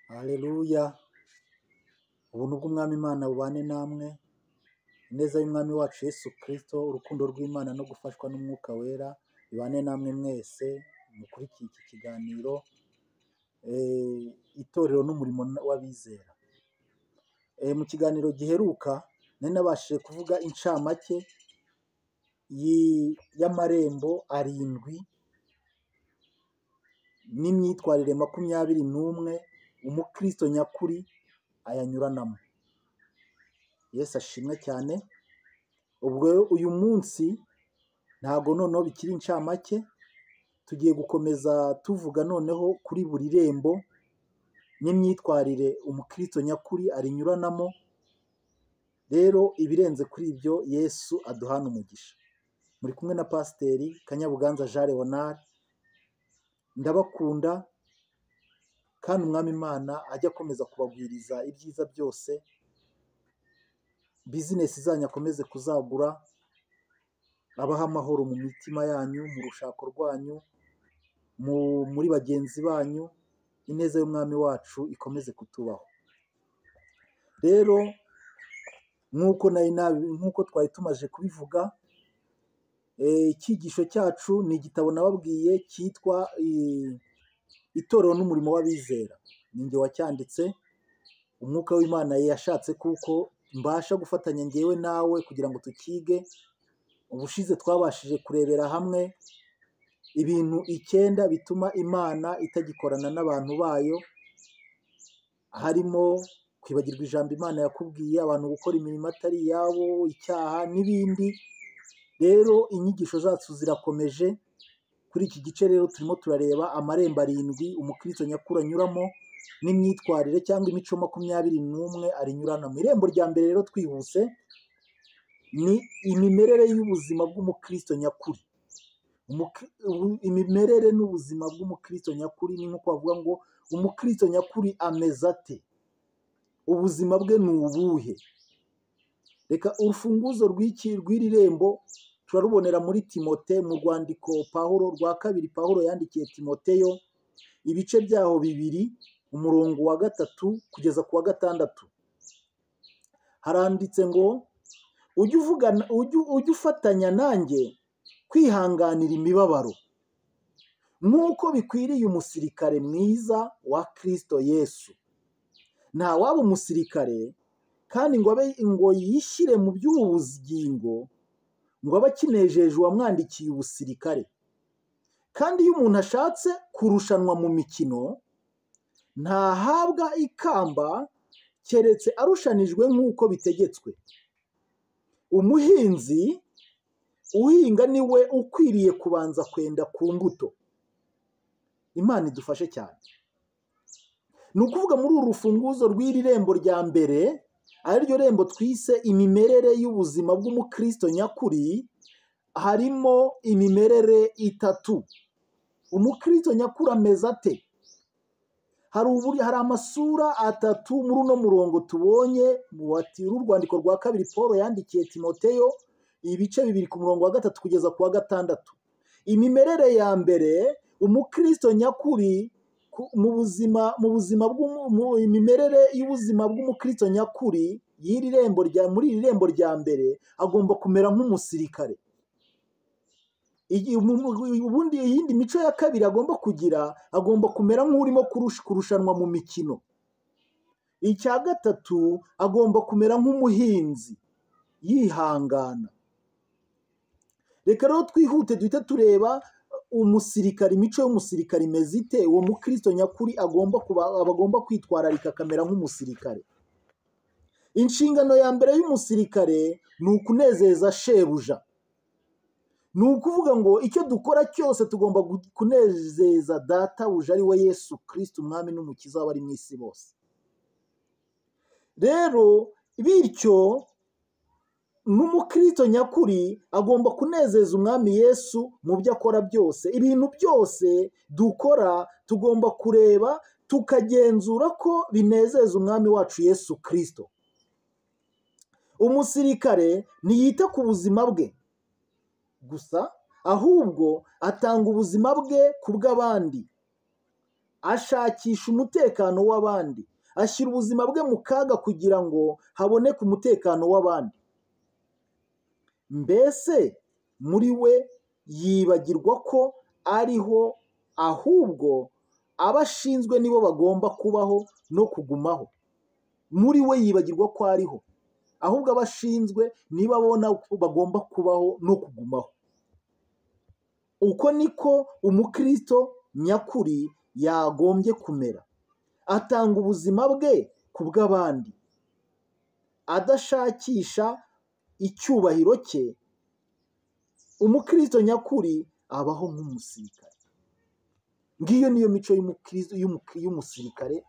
Haleluya. Ubuntu bw'Umwami Imana bubane namwe, ineza y'Umwami wacu Yesu Kristo, urukundo rw'Imana no gufashwa n'Umwuka Wera bibane namwe mwese mukurikiye iki kiganiro, itorero n'umurimo w'abizera. Mu kiganiro giheruka nari nabashije kuvuga incamake y'amarembo 7 n'imyitwarire 21 umukristo nyakuri ayanyuranamo. Yesu ashimwe cyane. Ubwo uyu munsi ntago noneho bikiri incamake, tugiye gukomeza tuvuga noneho kuri buri rembo n'imyitwarire umukristo nyakuri arinyuranamo. Rero ibirenze kuri ibyo Yesu aduhana umugisha. Muri kumwe na Pasiteri Kanyabuganza Jean Leonard. Ndabakunda kandi Umwami Imana ajya akomeza kubagwiriza ibyiza byose, bizinesi zanyu akomeze kuzagura, abaha amahoro mu mitima yanyu, mu rushako rwanyu, muri bagenzi banyu, ineza y'Umwami wacu ikomeze kutubaho. Rero nk'uko twari tumaze kubivuga, icyigisho cyacu ni igitabo nababwiye cyitwa itorero n'umurimo w'abizera. Ni njye wacyanditse, Umwuka w'Imana yashatse kuko mbasha gufatanya ngewe nawe kugira ngo tukige. Ubushize twabashije kurebera hamwe ibintu 9 bituma Imana itagikorana n'abantu bayo, harimo kwibagirwa ijambo Imana yakubwiye, abantu gukora imirimo atari iyabo, icyaha n'ibindi. Rero inyigisho zacu zirakomeje. Kuri iki gice rero turimo turareba amarembo 7 umukristo nyakuri anyuramo n'imyitwarire cyangwa imico 21 arinyuranamo. Irembo rya mbere rero twihuse ni imimerere y'ubuzima bw'umukristo nyakuri. Imimerere n'ubuzima bw'umukristo nyakuri ni nko bavuga ngo umukristo nyakuri ameze ate, ubuzima bwe ni ubuhe. Reka urufunguzo rw'iri rembo turarubonera muri Timote, mu rwandiko rwa kabiri Pawulo yandikiye Timoteyo, ibice byaho 2 umurongo wa 3 kugeza ku wa 6. Haranditse ngo ujye ufatanya nanjye kwihanganira imibabaro nk'uko bikwiriye umusirikare mwiza wa Kristo Yesu. Nta waba umusirikare kandi ngo yishyire mu by'ubugingo, ngo abe akinejeje uwamwandikiye ubusirikare. Kandi iyo umuntu ashatse kurushanwa mu mikino, ntahabwa ikamba keretse arushanijwe nk'uko bitegetswe. Umuhinzi uhinga niwe ukwiriye kubanza kwenda ku mbuto. Imana idufashe cyane. Ni ukuvuga muri uru rufunguzo rw'iri rembo rya mbere, ariryo rembo twise imimerere y'ubuzima bw'umukristo nyakuri, harimo imimerere 3. Umukristo nyakuri ameze ate? Hari amasura 3 muri uno murongo tubonye mu rwandiko rwa kabiri Pawulo yandikiye Timoteyo, ibice 2 ku murongo wa 3 kugeza ku wa 6. Imimerere ya mbere, umukristo nyakuri imimerere y'ubuzima bw'umukristo nyakuri muri iri rembo rya mbere, agomba kumera nk'umusirikare. Ubundi iyindi mico ya kabiri agomba kugira, agomba kumera nk'urimo kurushanwa mu mikino. Icya 3, agomba kumera nk'umuhinzi yihangana. Reka rero twihute duhite tureba umusirikare, imico y'umusirikare imeze ite. Uwo mukristo nyakuri agomba kwitwararika akamera nk'umusirikare. Inshingano ya mbere y'umusirikare ni ukunezeza shebuja. Ni ukuvuga ngo icyo dukora cyose tugomba kunezeza databuja ari we Yesu Kristo, umwami n'umukiza w'abari mu isi bose. Rero bityo n'umukristo nyakuri agomba kunezeza umwami Yesu mu byo akora byose. Ibintu byose dukora tugomba kureba tukagenzura ko binezeza umwami wacu Yesu Kristo. Umusirikare ntiyita ku buzima bwe gusa, ahubwo atanga ubuzima bwe ku bw'abandi. ashakisha umutekano w'abandi, ashyira ubuzima bwe mu kaga kugira ngo haboneke umutekano w'abandi. Mbese muri we yibagirwa ko ariho, ahubwo abo ashinzwe nibo bagomba kubaho no kugumaho. Muri we yibagirwa ko ariho, ahubwo abo ashinzwe nibo abona ko bagomba kubaho no kugumaho. Uko niko umukristo nyakuri yagombye kumera. Atanga ubuzima bwe ku bw'abandi, adashakisha icyubahiro cye. Umukristo nyakuri abaho nk'umusirikare. Ngiyo niyo mico y'umusirikare.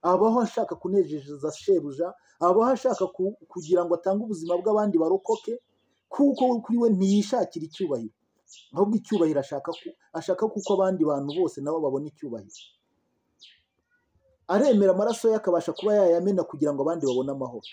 Abaho ashaka kunezeza shebuja, abaho ashaka kugira ngo atange ubuzima bw'abandi barokoke, kuko kuri we ntiyishakira icyubahiro, ahubwo icyubahiro ashaka kuko abandi bantu bose nabo babona icyubahiro. Aremera amaraso ye akabasha kuba yayamena kugira ngo abandi babone amahoro.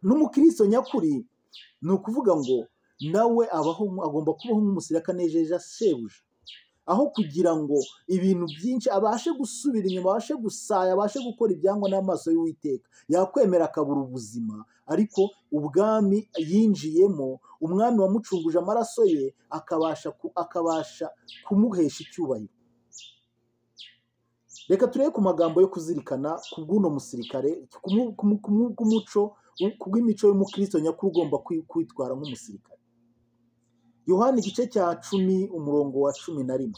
N'umukristo nyakuri ni ukuvuga ngo nawe agomba kubaho nk'umusirikare anejeje shebuja, aho kugira ngo ibintu byinshi abashe gusubira inyuma, abashe gusaya, abashe gukora ibyangwa n'amaso y'Uwiteka. Yakwemera akabura ubuzima, ariko ubwami yinjiyemo, umwami wamucunguje amaraso ye akabasha kumuhesha icyubahiro. Reka turebe ku magambo yo kuzirikana ku bw'uno musirikare, ku bw'imico y'umukristo nyakuri ugomba kwitwara nk'umusirikare. Yohana igice cya 10 umurongo wa 11.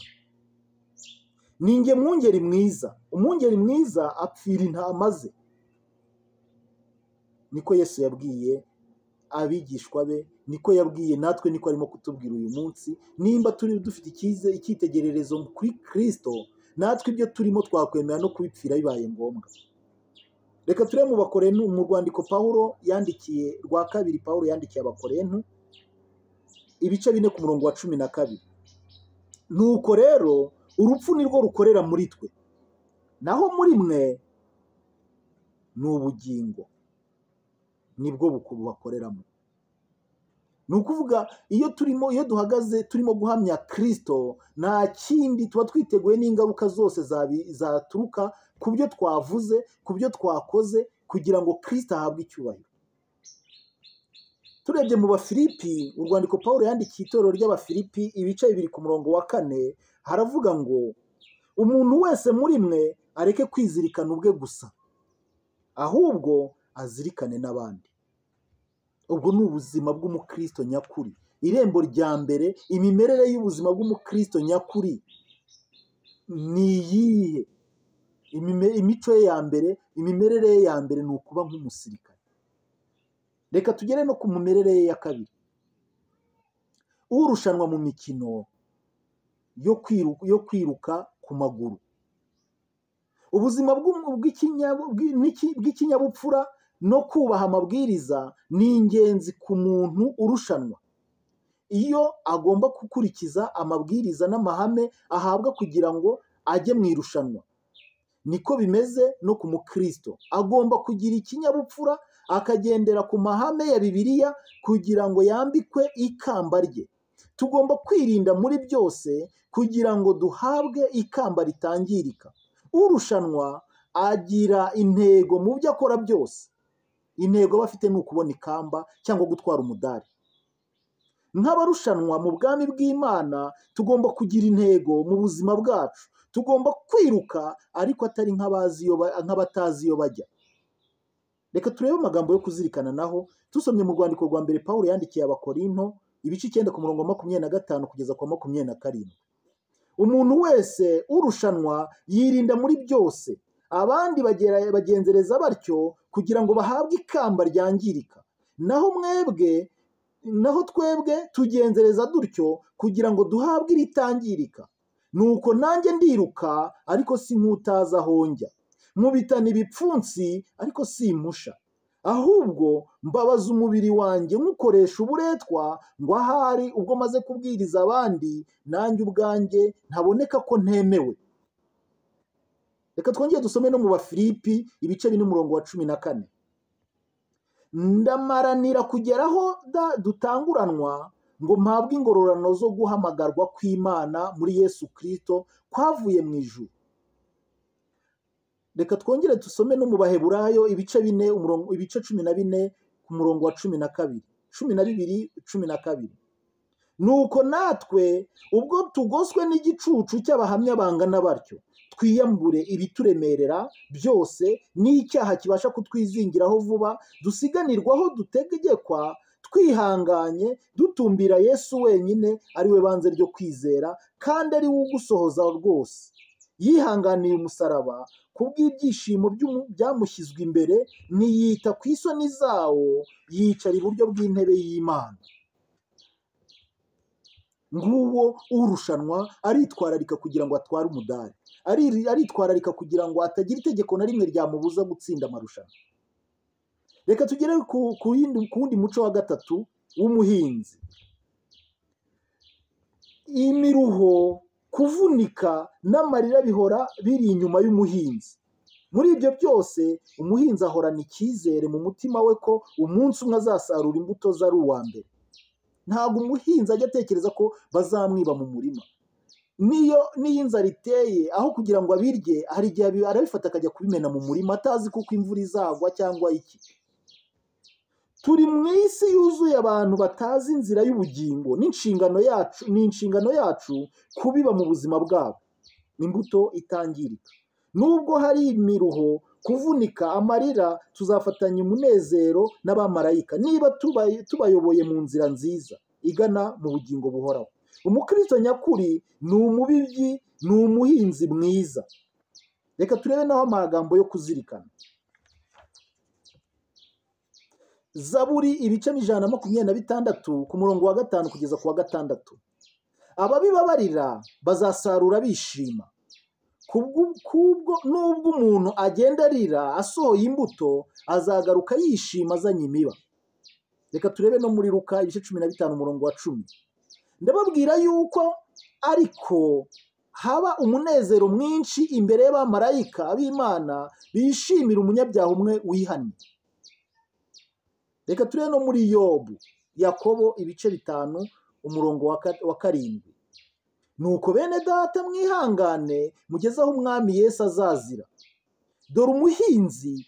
Ninjye mwungeri mwiza, umwungeri mwiza apfira intama ze. Niko Yesu yabwiye abigishwa be, niko yabwiye natwe, niko arimo kutubwira uyu munsi. Nimba turi dufite icyitegererezo kuri Kristo, natwe ibyo turimo twakwemera no kubipfira bibaye ngombwa. Reka turebe mu rwandiko Pawulo yandikiye rwa kabiri, Pawulo yandikiye Abakorinto ibice 4 ku murongo wa 12. Nuko rero urupfu nirwo rukorera muri twe, naho muri mwe ni ubugingo nibwo bubakoreramo. Ni ukuvuga iyo duhagaze turimo guhamya Kristo, nta kindi tuba twiteguye n'ingaruka zose zaturuka ku byo twavuze, ku byo twakoze, kugira ngo Kristo ahabwe icyubahiro. Turebye mu Bafilipi, urwandiko Pawulo yandikiye itorero ry'Abafilipi ibice 2 ku murongo wa 4, haravuga ngo umuntu wese muri mwe areke kwizirikana ubwe gusa, ahubwo azirikane n'abandi. Ubwo ni ubuzima bw'umukristo nyakuri. Irembo rya mbere, imimerere y'ubuzima bw'umukristo nyakuri ni iyihe? Imico ye ya mbere, imimerere ye ya mbere ni ukuba nk'umusirikare. Reka tugere no ku mimerere ye ya kabiri. Urushanwa mu mikino yo kwiruka ku maguru. Ubuzima bw'ikinyabupfura no kubaha amabwiriza ni ingenzi ku muntu urushanwa. Iyo agomba gukurikiza amabwiriza n'amahame ahabwa kugira ngo ajye mu irushanwa, niko bimeze no ku mukristo. Agomba kugira ikinyabupfura, akagendera ku mahame ya Bibiliya kugira ngo yambikwe ikamba rye. Tugomba kwirinda muri byose kugira ngo duhabwe ikamba ritangirika. Urushanwa agira intego mu byo akora byose. Intego aba afite ni ukubona ikamba cyangwa gutwara umudari. Nk'abarushanwa mu bwami bw'Imana, tugomba kugira intego mu buzima bwacu. Tugomba kwiruka, ariko atari nk'abatazi iyo bajya. Reka turebe amagambo yo kuzirikana naho, tusomye mu rwandiko rwa mbere Pawulo yandikiye Abakorinto ibice 9 ku murongo wa 25 kugeza ku 27. Umuntu wese urushanwa yirinda muri byose, abandi bagenzereza batyo kugira ngo bahabwe ikamba ryangirika. Naho twebwe tugenzereza dutyo kugira ngo duhabwe iritangirika. Nuko nanjye ndiruka, ariko si nk'utazi aho njya. Nkubitana ibipfunsi, ariko simpusha. Ahubwo mbabaza umubiri wanjye nkukoresha uburetwa, ngo ahari ubwo maze kubwiriza abandi, nanjye ubwanjye ntaboneka ko ntemewe. Reka twongere dusome no mu Bafilipi ibice 4 umurongo wa 14. Ndamaranira kugeraho dutanguranwa, ngo mpabwe ingororano zo guhamagarwa kw'Imana muri Yesu Kristo kwavuye mu ijuru. reka twongere dusome no mu Baheburayo ibice 12 ku murongo wa 12, 12. Nuko natwe ubwo tugoswe n'igicucu cy'abahamya bangana batyo, twiyambure ibituremerera byose n'icyaha kibasha kutwizingiraho vuba, dusiganirwaho dutegekwa, twihanganye dutumbira Yesu wenyine ari we banze ryo kwizera, kandi ari we ugusohoza rwose. Yihanganiye umusaraba kubw'ibyishimo byamushyizwe imbere, ntiyita ku isoni zawo, yicara iburyo bw'intebe y'Imana. Nguwo urushanwa aritwararika kugira ngo atware umudari, aritwararika kugira ngo atagira itegeko na rimwe ryamubuza gutsinda amarushanwa. Reka tugere ku wundi muco wa gatatu w'umuhinzi. Imiruho, kuvunika n'amarira bihora biri inyuma y'umuhinzi. Muri ibyo byose umuhinzi ahorana icyizere mu mutima we ko umunsi umwe azasarura imbuto ze ari uwa mbere. Ntabwo umuhinzi ajya atekereza ko bazamwiba mu murima. Niyo inzara iteye, aho kugira ngo abirye, hari igihe arabifata akajya kubimena mu murima atazi kuko imvura izagwa cyangwa iki. Turi mu isi yuzuye abantu batazi inzira y'ubugingo, n'inshingano yacu kubiba mu buzima bwabo imbuto itangirika. Nubwo hari imiruho, kuvunika, amarira, tuzafatanya umunezero n'abamarayika niba tubayoboye mu nzira nziza igana mu bugingo buhoraho. Umukristo nyakuri ni umubibyi, ni umuhinzi mwiza. Reka turebe naho amagambo yo kuzirikana. Zaburi ibice 126 ku murongo wa 5 kugeza ku wa 6. Ababibabarira bazasarura bishima. Nubwo umuntu agenda arira asohoye imbuto, azagaruka yishima azanye imiba. Reka turebe no muri Luka ibice 15 umurongo wa 10. Ndababwira yuko ariko haba umunezero mwinshi imbere y'abamarayika b'Imana bishimira umunyabyaha umwe wihannye. Reka turebe no muri Yakobo ibice 5 umurongo wa 7. Nuko bene data mwihangane mugeze aho umwami Yesu azazira. Dore umuhinzi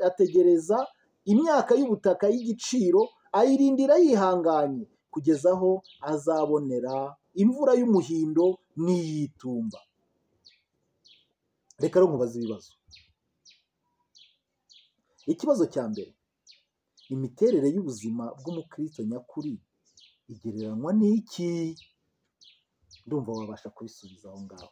ategereza imyaka y'ubutaka y'igiciro, ayirindira yihanganye kugeza aho azabonera imvura y'umuhindo n'iy'itumba. Reka rero nkubaze ibibazo. Ikibazo cya mbere, imiterere y'ubuzima bw'umukristo nyakuri igereranywa n'iki? Ndumva wabasha kubisubiza aho ngaho.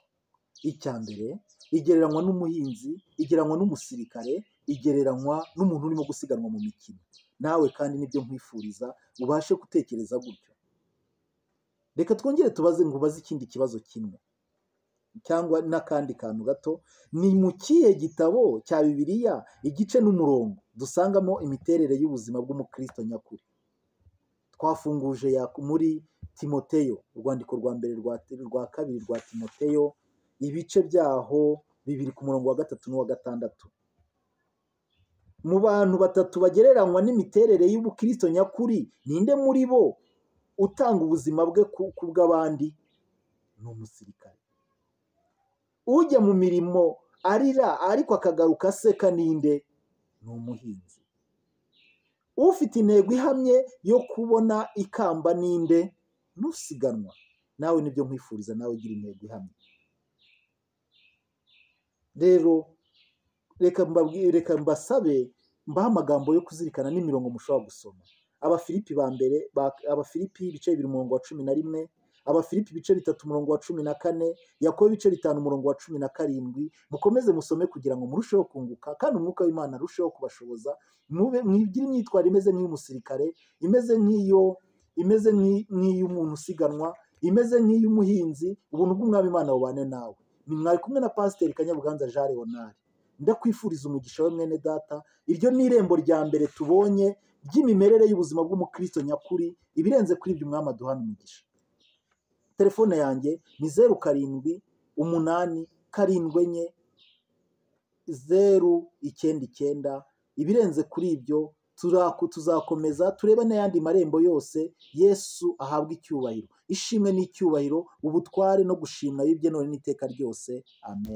Icya mbere, igereranywa n'umuhinzi, igereranywa n'umusirikare, igereranywa n'umuntu urimo gusiganwa mu mikino. Nawe kandi nibyo nkwifuriza ubashe gutekereza gutyo. Reka twongere ngubaze ikindi kibazo kimwe cyangwa n'akandi kantu gato. Ni mu kihe gitabo cya Bibiliya igice n'umurongo dusangamo imiterere y'ubuzima bw'umukristo nyakuri? Twafunguje muri Timoteyo, urwandiko rwa mbere rwa kabiri rwa Timoteyo, ibice byaho 2 ku murongo wa 3 n'uwa 6. Mu bantu batatu bagereranywa n'imiterere y'ubukristo nyakuri, ninde muri bo utanga ubuzima bwe ku bw'abandi? Ni umusirikare. Ujya mu mirimo arira ariko akagaruka aseka ninde? Ni umuhinzi. Ufite intego ihamye yo kubona ikamba ninde? Nusiganwa. Nawe nibyo nkwifuriza, nawe gira intego ihamye. Rero reka mbasabe mbaha amagambo yo kuzirikana n'imirongo mushobora gusoma. Abafilipi ibice 2 umurongo wa 11, Abafilipi ibice 3 umurongo wa 14, Yakobo ibice 5 umurongo wa 17. Mukomeze musome kugira ngo murusheho kunguka, kandi umwuka w'Imana arusheho kubashoboza mwigire imyitwarire imeze nk'iy'umusirikare, imeze nk'iy'umuntu usiganwa, imeze nk'iy'umuhinzi. Ubuntu bw'umwami Imana bubane nawe. Ni mwari kumwe na Pasiteri Kanyabuganza Jean Leonard. Ndakwifuriza umugisha we mwene data. Iryo ni irembo rya mbere tubonye ry'imimerere y'ubuzima bw'umukristo nyakuri. Ibirenze kuri ibyo umwami aduhana umugisha. Telefone yanjye ni 0787474099. Ibirenze kuri ibyo tuzakomeza turebe n'ayandi marembo yose. Yesu ahabwa icyubahiro, ishimwe n'icyubahiro, ubutware no gushimwa bibye none n'iteka ryose. Amen.